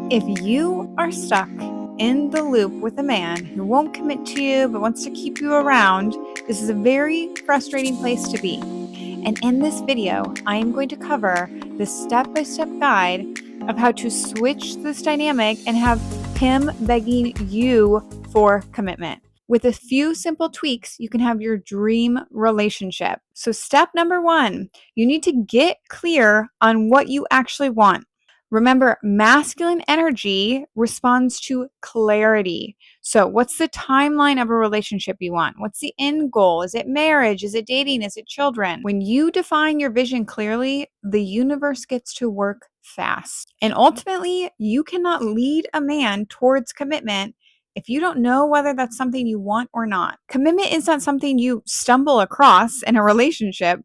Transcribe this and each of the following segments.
If you are stuck in the loop with a man who won't commit to you but wants to keep you around, this is a very frustrating place to be. And in this video, I am going to cover the step-by-step guide of how to switch this dynamic and have him begging you for commitment. With a few simple tweaks, you can have your dream relationship. So step number 1, you need to get clear on what you actually want. Remember, masculine energy responds to clarity. So what's the timeline of a relationship you want? What's the end goal? Is it marriage? Is it dating? Is it children? When you define your vision clearly, the universe gets to work fast. And ultimately, you cannot lead a man towards commitment if you don't know whether that's something you want or not. Commitment is not something you stumble across in a relationship.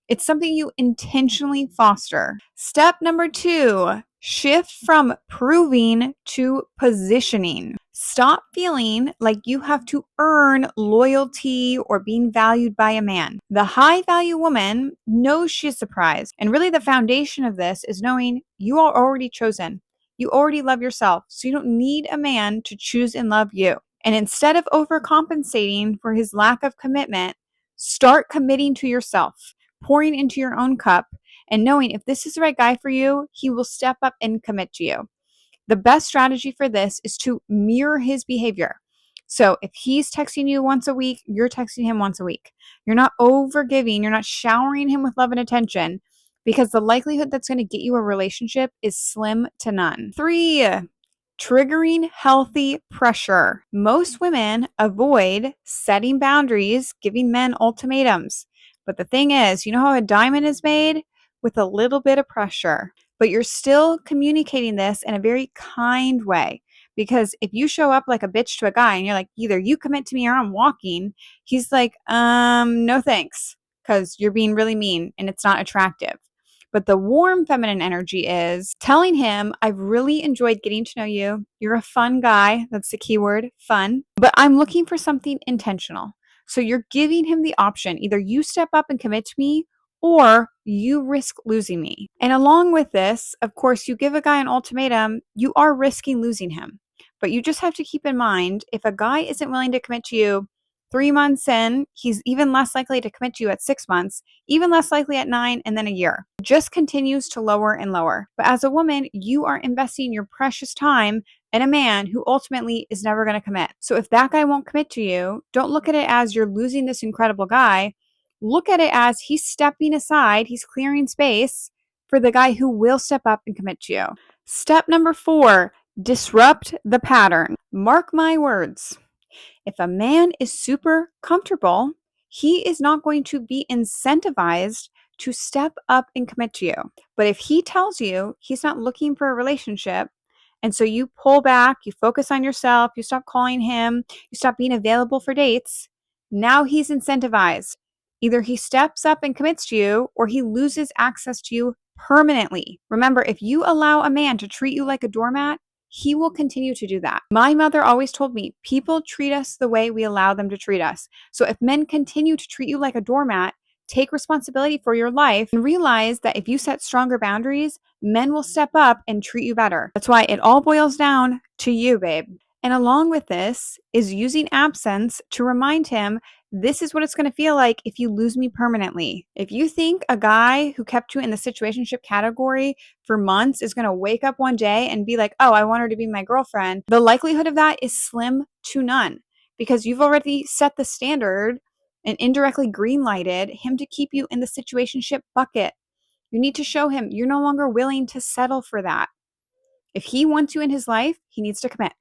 It's something you intentionally foster. Step number 2, shift from proving to positioning. Stop feeling like you have to earn loyalty or being valued by a man. The high value woman knows she's surprised. And really the foundation of this is knowing you are already chosen. You already love yourself. So you don't need a man to choose and love you. And instead of overcompensating for his lack of commitment, start committing to yourself, pouring into your own cup, and knowing if this is the right guy for you, he will step up and commit to you. The best strategy for this is to mirror his behavior. So if he's texting you once a week, you're texting him once a week. You're not overgiving, you're not showering him with love and attention, because the likelihood that's going to get you a relationship is slim to none. 3, triggering healthy pressure. Most women avoid setting boundaries, giving men ultimatums. But the thing is, you know how a diamond is made? With a little bit of pressure. But you're still communicating this in a very kind way. Because if you show up like a bitch to a guy and you're like, either you commit to me or I'm walking, he's like, no thanks. Because you're being really mean and it's not attractive. But the warm feminine energy is telling him, I've really enjoyed getting to know you. You're a fun guy. That's the key word, fun. But I'm looking for something intentional. So you're giving him the option. Either you step up and commit to me, or you risk losing me. And along with this, of course, you give a guy an ultimatum, you are risking losing him. But you just have to keep in mind, if a guy isn't willing to commit to you 3 months in, he's even less likely to commit to you at 6 months, even less likely at 9, and then a year. It just continues to lower and lower. But as a woman, you are investing your precious time in a man who ultimately is never going to commit. So if that guy won't commit to you, don't look at it as you're losing this incredible guy. Look at it as he's stepping aside, he's clearing space for the guy who will step up and commit to you. Step number 4, disrupt the pattern. Mark my words. If a man is super comfortable, he is not going to be incentivized to step up and commit to you. But if he tells you he's not looking for a relationship, and so you pull back, you focus on yourself, you stop calling him, you stop being available for dates, now he's incentivized. Either he steps up and commits to you, or he loses access to you permanently. Remember, if you allow a man to treat you like a doormat, he will continue to do that. My mother always told me, people treat us the way we allow them to treat us. So if men continue to treat you like a doormat, take responsibility for your life and realize that if you set stronger boundaries, men will step up and treat you better. That's why it all boils down to you, babe. And along with this is using absence to remind him, this is what it's going to feel like if you lose me permanently. If you think a guy who kept you in the situationship category for months is going to wake up one day and be like, oh, I want her to be my girlfriend, the likelihood of that is slim to none, because you've already set the standard and indirectly green-lighted him to keep you in the situationship bucket. You need to show him you're no longer willing to settle for that. If he wants you in his life, he needs to commit.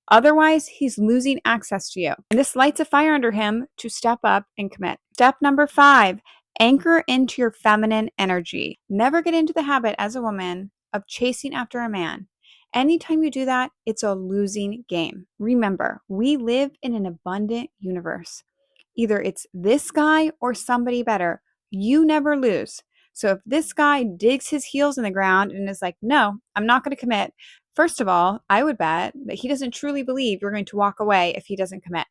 Otherwise, he's losing access to you. And this lights a fire under him to step up and commit. Step number 5, anchor into your feminine energy. Never get into the habit as a woman of chasing after a man. Anytime you do that, it's a losing game. Remember, we live in an abundant universe. Either it's this guy or somebody better. You never lose. So if this guy digs his heels in the ground and is like, no, I'm not going to commit. First of all, I would bet that he doesn't truly believe you're going to walk away if he doesn't commit.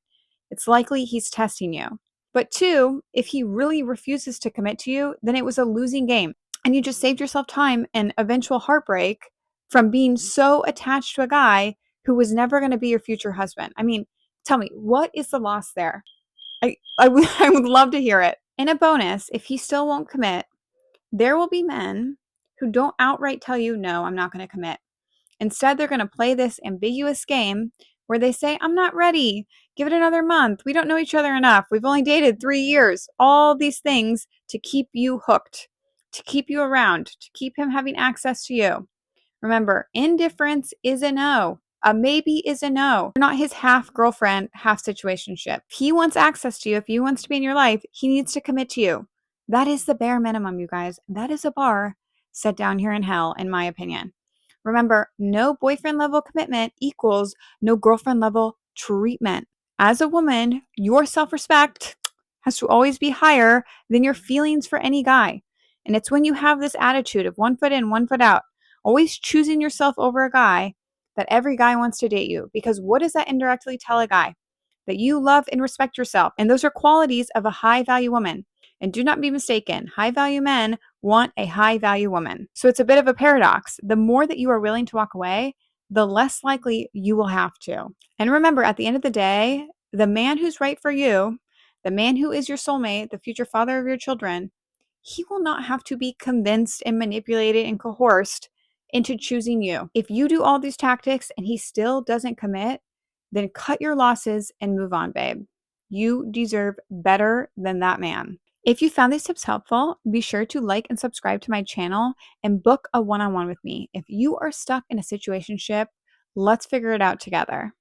It's likely he's testing you. But 2, if he really refuses to commit to you, then it was a losing game. And you just saved yourself time and eventual heartbreak from being so attached to a guy who was never going to be your future husband? I mean, tell me, what is the loss there? I would love to hear it. In a bonus, if he still won't commit, there will be men who don't outright tell you, no, I'm not going to commit. Instead, they're going to play this ambiguous game where they say, I'm not ready. Give it another month. We don't know each other enough. We've only dated 3 years. All these things to keep you hooked, to keep you around, to keep him having access to you. Remember, indifference is a no. A maybe is a no. You're not his half girlfriend, half situationship. If he wants access to you, if he wants to be in your life, he needs to commit to you. That is the bare minimum, you guys. That is a bar set down here in hell, in my opinion. Remember, no boyfriend level commitment equals no girlfriend level treatment. As a woman, your self respect has to always be higher than your feelings for any guy. And it's when you have this attitude of 1 foot in, 1 foot out, always choosing yourself over a guy, that every guy wants to date you. Because what does that indirectly tell a guy? That you love and respect yourself. And those are qualities of a high value woman. And do not be mistaken, high value men want a high value woman. So it's a bit of a paradox. The more that you are willing to walk away, the less likely you will have to. And remember, at the end of the day, the man who's right for you, the man who is your soulmate, the future father of your children, he will not have to be convinced and manipulated and coerced into choosing you. If you do all these tactics and he still doesn't commit, then cut your losses and move on, babe. You deserve better than that man. If you found these tips helpful, be sure to like and subscribe to my channel and book a one-on-one with me. If you are stuck in a situationship, let's figure it out together.